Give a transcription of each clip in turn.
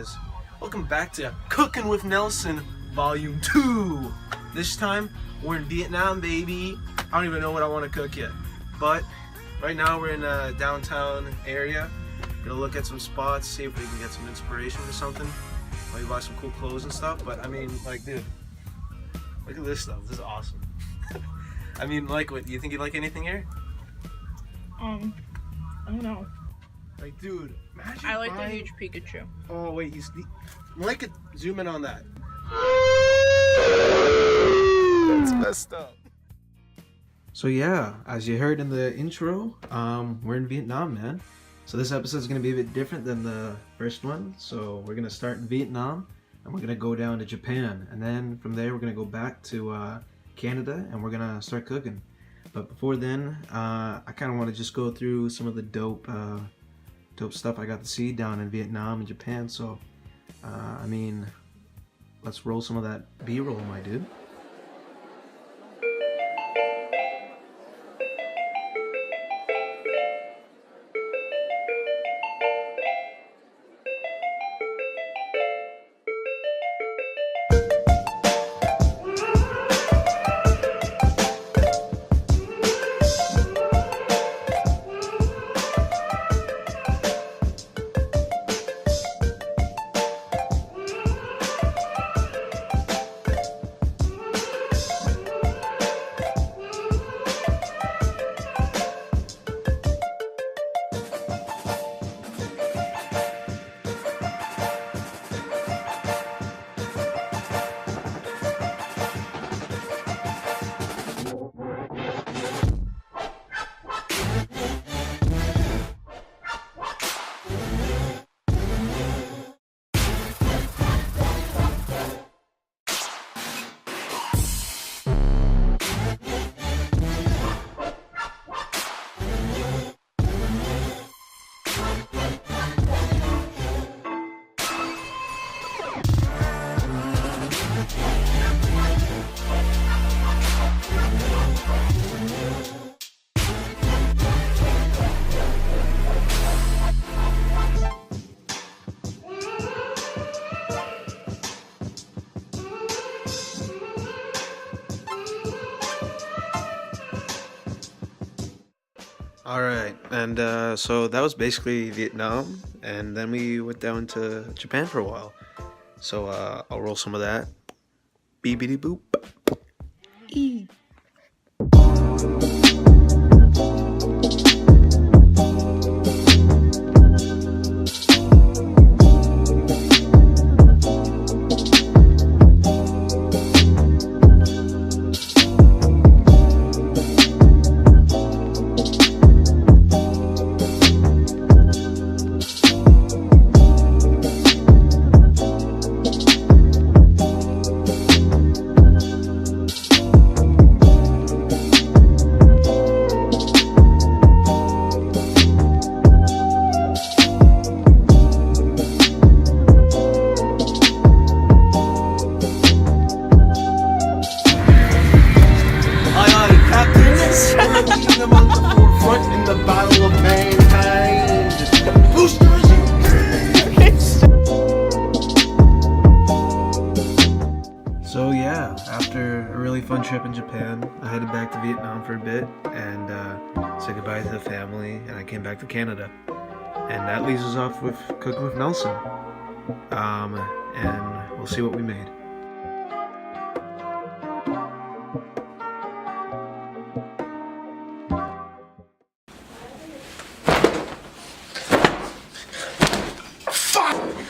guys? Welcome back to Cooking with Nelson Volume 2. This time, we're in Vietnam, baby. I don't even know what I want to cook yet. But, right now we're in a downtown area. Gonna look at some spots, see if we can get some inspiration or something. Maybe buy some cool clothes and stuff. But, I mean, like, dude, look at this stuff. This is awesome. I mean, like, what, you think you'd like anything here? I don't know. Like, dude, imagine I like the buying... huge Pikachu. Oh, wait, Mike, zoom in on that. That's messed up. So yeah, as you heard in the intro, we're in Vietnam, man. So this episode is going to be a bit different than the first one. So we're going to start in Vietnam, and we're going to go down to Japan. And then from there, we're going to go back to Canada, and we're going to start cooking. But before then, I kind of want to just go through some of the dope stuff I got to see down in Vietnam and Japan. So, I mean, let's roll some of that B-roll, my dude. Alright, and so that was basically Vietnam, and then we went down to Japan for a while. So I'll roll some of that. Beepity boop. E. So yeah, after a really fun trip in Japan, I headed back to Vietnam for a bit and said goodbye to the family, and I came back to Canada. And that leaves us off with Cooking with Nelson. And we'll see what we made.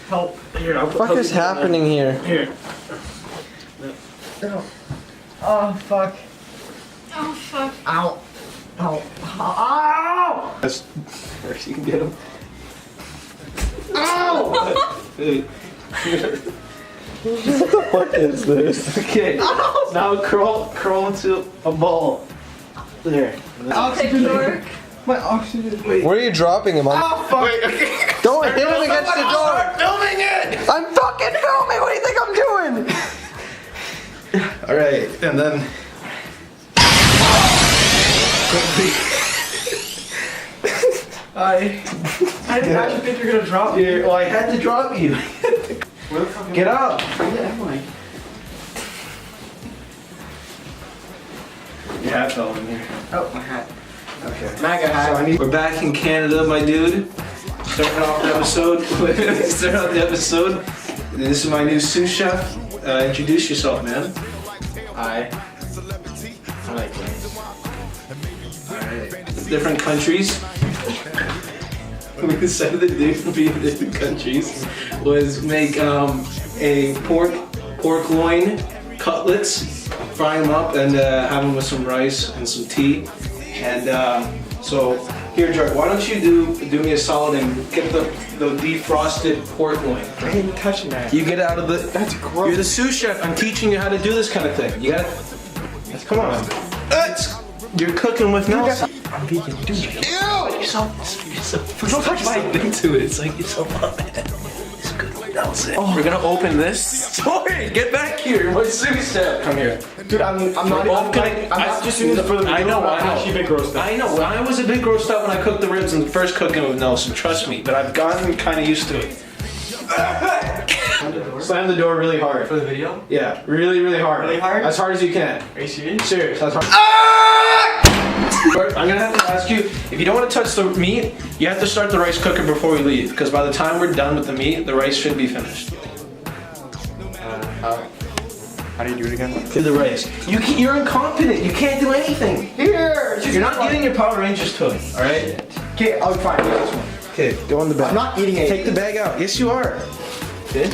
Help! Here, What the fuck is happening here? Here. No. Oh fuck. Oh fuck. Ow. Ow. Ow! That's first you can get him. Ow! What the fuck is this? Okay. Ow! Now crawl into a ball. There. Oxygen. My oxygen. Wait. Where are you dropping him? Oh fuck! Wait, okay. Don't hit him against the door! Start filming it! I'm fucking filming! What do you think I'm doing? Alright, and then... I didn't actually think you were gonna drop me. Well, I had to drop you. Get up! Your hat fell in here. Oh, my hat. Okay. MAGA hat. We're back in Canada, my dude. Starting off the episode. Starting off the episode. This is my new sous chef. Introduce yourself, man. Hi. I like things. Alright. Different countries. We decided to do in different countries was make a pork loin cutlets, fry them up, and have them with some rice and some tea. And so here, George, why don't you do me a solid and get the defrosted pork loin? I ain't touching that. You get out of the. That's gross. You're the sous chef. I'm teaching you how to do this kind of thing. You gotta. Come on. You're cooking with Nelson. I'm vegan. Dude. You're so don't touch my into it. It's like you're so man. It's good with Nelson. Oh. We're gonna open this. Sorry, get back here. My sous chef. Come here. Dude, I'm not just doing this for the video. I know. I'm actually a bit grossed out. I know. I was a bit grossed out when I cooked the ribs in the first cooking with Nelson. Trust me, but I've gotten kind of used to it. Slam the door really hard. For the video? Yeah, really, really hard. Really hard? As hard as you can. Are you serious? Serious. As hard. I'm gonna have to ask you, if you don't want to touch the meat, you have to start the rice cooker before we leave, because by the time we're done with the meat, the rice should be finished. How do you do it again? Do the rice. You're incompetent. You can't do anything. Here! You're not getting your Power Rangers toy, alright? Okay, I'll fine. This one. Okay, go in the bag. I'm not eating it. Take the bag out. Yes, you are. Okay?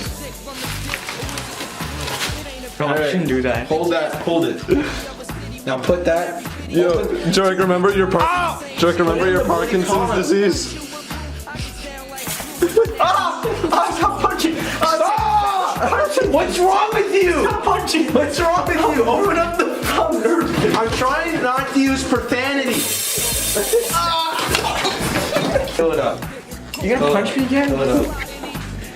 No, I shouldn't do that. Hold that. Hold it. Now put that. Yo, Joe, remember your Parkinson's disease? Stop punching! Stop! What's wrong with you? Stop punching! What's wrong with you? Open up the. I'm trying not to use profanity. Fill it up. You gonna punch me again? Fill it up.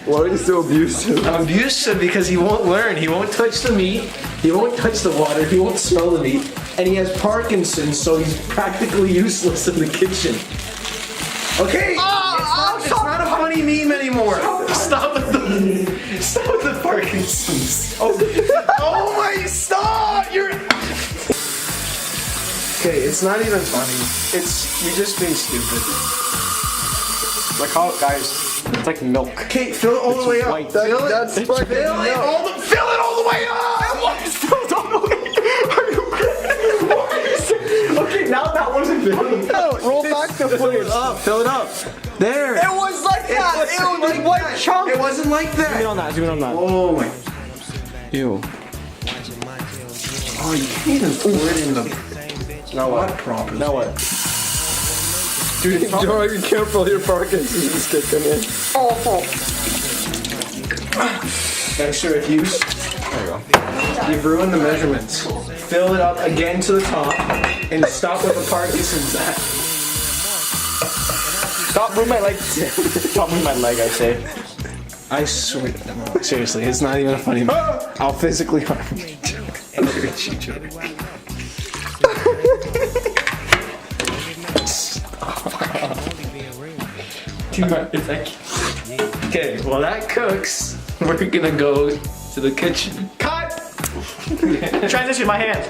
Why are you so abusive? I'm abusive because he won't learn. He won't touch the meat. He won't touch the water. He won't smell the meat. And he has Parkinson's, so he's practically useless in the kitchen. Okay? It's not a funny meme anymore. Stop with the Parkinson's. Oh my, stop! You're... Okay, it's not even funny. You're just being stupid. Like how, guys, it's like milk. Okay, fill it all the way up. White. Fill it That's all the way up! Still don't know. Are you okay, now that wasn't funny. Roll back the footage. Fill it up. There. It was like that. It was like white chunk. It wasn't like Zoom in that. on that. Zoom in on that. Oh my. Ew. Oh, you can't even pour it in the. Now what? Properly. Now what? Dude, Joe, be careful, your Parkinson's is kicking in. Extra use. There you go. You've ruined the measurements. Fill it up again to the top and stop with the Parkinson's at. Stop moving my leg. Stop moving my leg, I say. I swear. No, seriously, it's not even a funny meme. I'll physically harm you. I'll hurt you, Joe. Okay, well that cooks. We're gonna go to the kitchen. Cut! Transition my hand.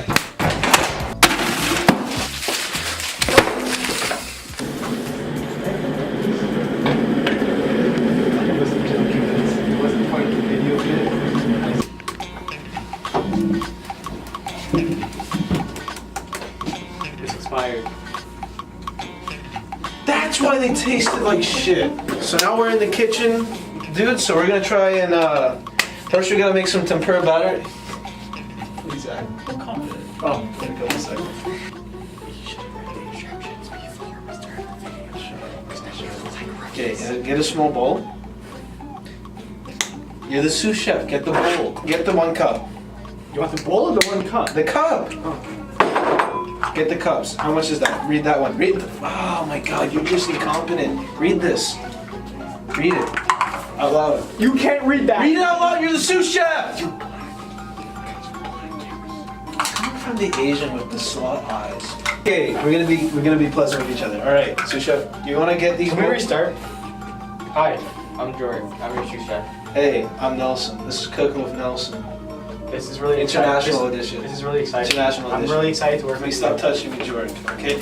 It's expired. That's why they tasted like shit. So now we're in the kitchen, dude. So we're gonna try and first we gotta make some tempura batter. Please, I'm confident. Oh, gonna go a second. Okay, get a small bowl. You're the sous chef. Get the bowl. Get the 1 cup. You want the bowl or the 1 cup? The cup. Get the cups. How much is that? Read that one. Read. Oh my God, you're just incompetent. Read this. Read it out loud. You can't read that. Read it out loud. You're the sous chef. Come from the Asian with the slut eyes. Okay, we're gonna be pleasant with each other. All right, sous chef. You want to get these? Can we restart? Hi, I'm George. I'm your sous chef. Hey, I'm Nelson. This is Cooking with Nelson. This is really International exciting. edition. This is really exciting. International I'm edition. really excited to work Please with you. stop touching me, Jordan. Okay?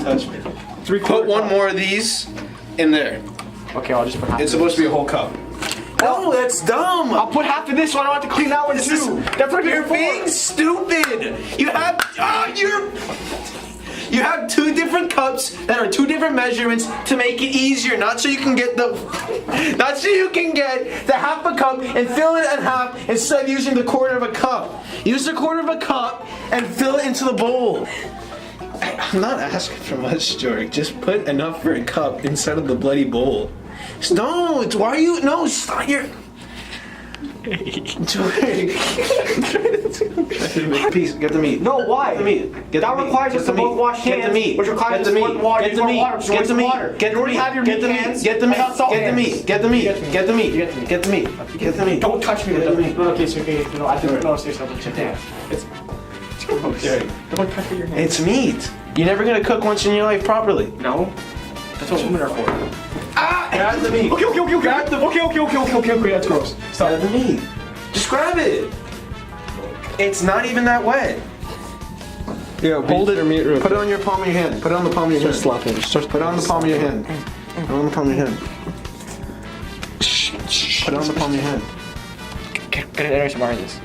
Touch me. Put one more of these in there. Okay, I'll just put half. It's supposed to be a whole cup. No, that's dumb. I'll put half of this so I don't have to clean that one too. That's what You're being stupid. You have you have two different cups that are two different measurements to make it easier, not so you can get the half a cup and fill it in half instead of using the quarter of a cup. Use the quarter of a cup and fill it into the bowl. I'm not asking for much, Jordan. Just put enough for a cup instead of the bloody bowl. No, it's why are you no stop your Jordan. Peace, get the meat. No, why? Get the meat. Get That the meat. requires Get us the to both meat. wash Get hands, the meat. which requires Get the us to meat. both water. Get the meat. Water, Get the meat. water. Get You the already meat. have your Get the meat meat. hands. Get the meat. I got salt Get the hands. meat. Get the meat. Get the meat. Get the meat. Get the meat. Don't touch me with Get the the meat. No, okay, so okay, no, I didn't know seriously. I'll check that. It's gross. Don't touch with your hands. It's meat. You're never gonna cook once in your life properly. No, that's what women are for. Grab the meat. Okay, that's gross. Stop. Grab the meat. Just grab it. It's not even that wet. Yeah, Hold it or meat real Put it on your palm of your hand. Put it on the palm of your hand. Slap him. Put it on the palm of your hand. Put it on the palm of your hand. Put it on the palm of your hand. Get an interesting part of this.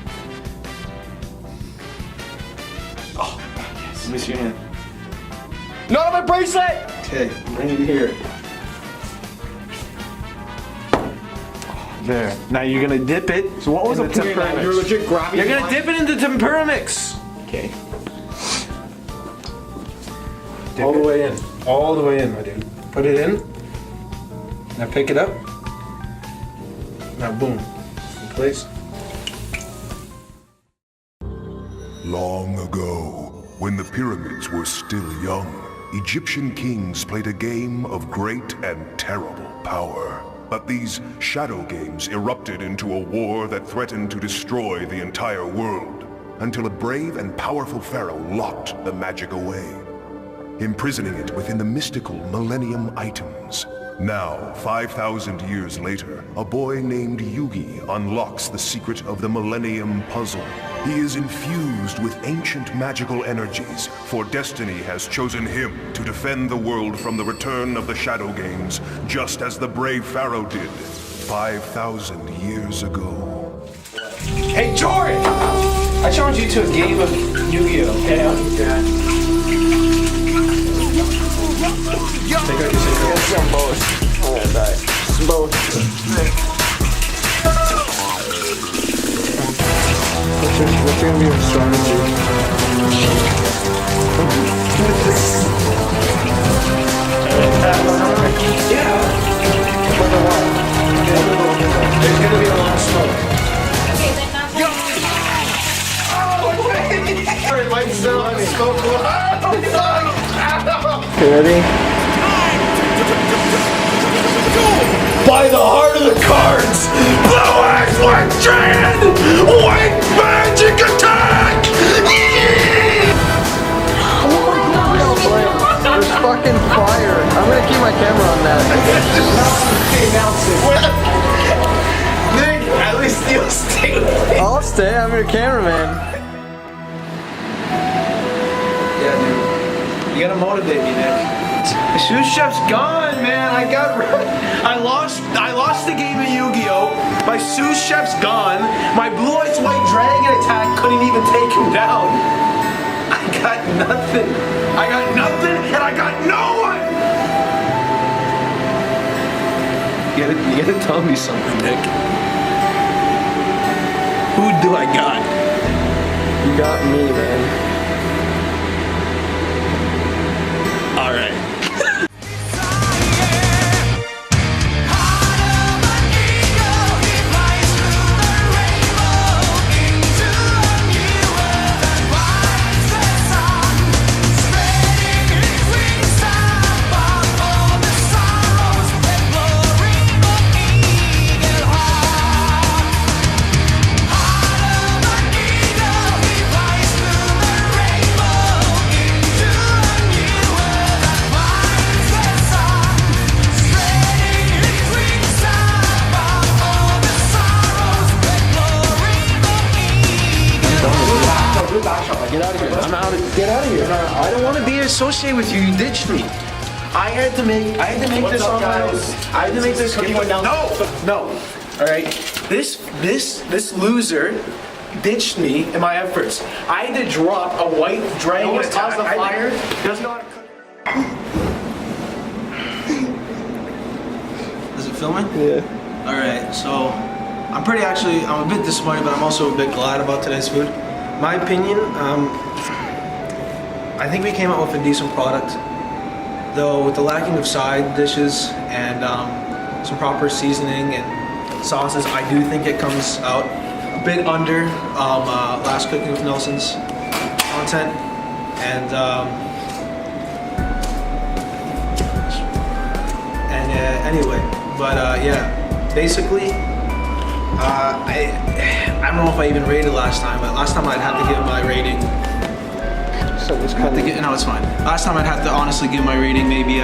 Let me see your hand. Not on my bracelet! Okay, bring it here. There. Now you're gonna dip it. So what was in the point of that? tempura You're mix. legit grabbing You're gonna mine? dip it into tempura mix. Okay. All the way in. All the way in, my dude. Put it in. Now pick it up. Now boom. In place. Long ago, when the pyramids were still young, Egyptian kings played a game of great and terrible power. But these shadow games erupted into a war that threatened to destroy the entire world, until a brave and powerful pharaoh locked the magic away, imprisoning it within the mystical Millennium Items. Now, 5,000 years later, a boy named Yugi unlocks the secret of the Millennium Puzzle. He is infused with ancient magical energies, for destiny has chosen him to defend the world from the return of the Shadow Games, just as the brave pharaoh did 5,000 years ago. Hey, Jordan! I challenge you to a game of Yu-Gi-Oh! Okay, Take out your cigarette. Some both. Alright, bye. Some both. What's gonna be your strategy? There's gonna be a long smoke. Okay, then not It might still have smoke. Okay, ready? By the heart of the cards, Blue Eyes White Giant, White Magic Attack! There's fucking fire. I'm gonna keep my camera on that. Nick, at least you'll stay with me. I'll stay. I'm your cameraman. Yeah, dude. You gotta motivate me, Nick. The sous chef's gone, man. I lost the game of Yu-Gi-Oh! My sous chef's gone. My Blue Eyes White Dragon attack couldn't even take him down. I got nothing. I got nothing, and I got no one. You gotta tell me something, Nick. Who do I got? You got me, man. I don't want to be associated with you. You ditched me. I had to make this on my own. I had to make this. No. All right. This loser ditched me in my efforts. I had to drop a white dragon attack. The fire. Does not. Is it filming? Yeah. All right. So I'm a bit disappointed, but I'm also a bit glad about today's food. My opinion. I think we came out with a decent product. Though with the lacking of side dishes and some proper seasoning and sauces, I do think it comes out a bit under Last Cooking with Nelson's content. And anyway, but yeah, basically, I don't know if I even rated last time, but last time I'd have to give my rating. No, it's fine. Last time I'd have to honestly give my rating maybe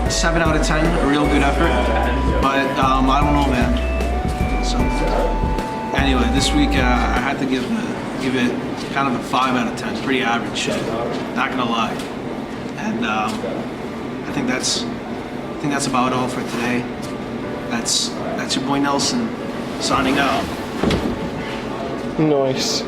7 out of 10, a real good effort. But I don't know, man. So anyway, this week I had to give it kind of a 5 out of 10. Pretty average shit. Not gonna lie. And I think that's about all for today. That's your boy Nelson signing out. Nice.